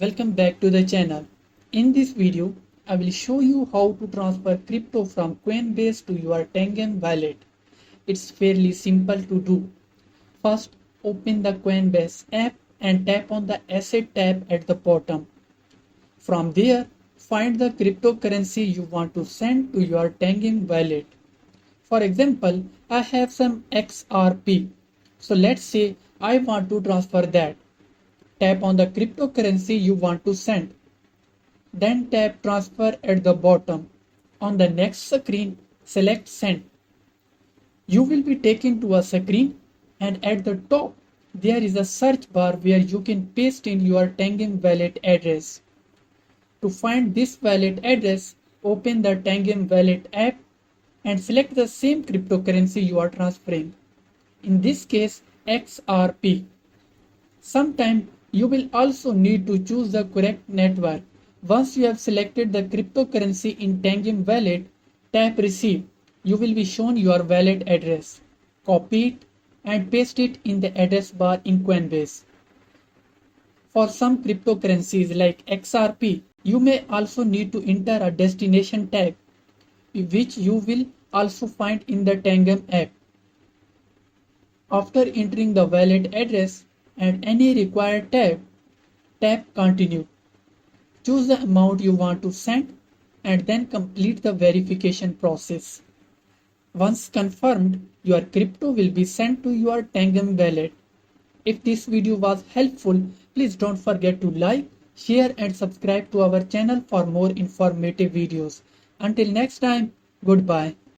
Welcome back to the channel. In this video, I will show you how to transfer crypto from Coinbase to your Tangem wallet. It's fairly simple to do. First, open the Coinbase app and tap on the Asset tab at the bottom. From there, find the cryptocurrency you want to send to your Tangem wallet. For example, I have some XRP. So let's say I want to transfer that. Tap on the cryptocurrency you want to send. Then tap transfer at the bottom. On the next screen, select send. You will be taken to a screen and at the top there is a search bar where you can paste in your Tangem wallet address. To find this wallet address, open the Tangem wallet app and select the same cryptocurrency you are transferring. In this case, XRP. Sometimes you will also need to choose the correct network. Once you have selected the cryptocurrency in Tangem wallet, tap receive. You will be shown your wallet address. Copy it and paste it in the address bar in Coinbase. For some cryptocurrencies like XRP, you may also need to enter a destination tag, which you will also find in the Tangem app. After entering the wallet address and any required tab, tap continue. Choose the amount you want to send and then complete the verification process. Once confirmed, your crypto will be sent to your Tangem wallet. If this video was helpful, please don't forget to like, share and subscribe to our channel for more informative videos. Until next time, goodbye.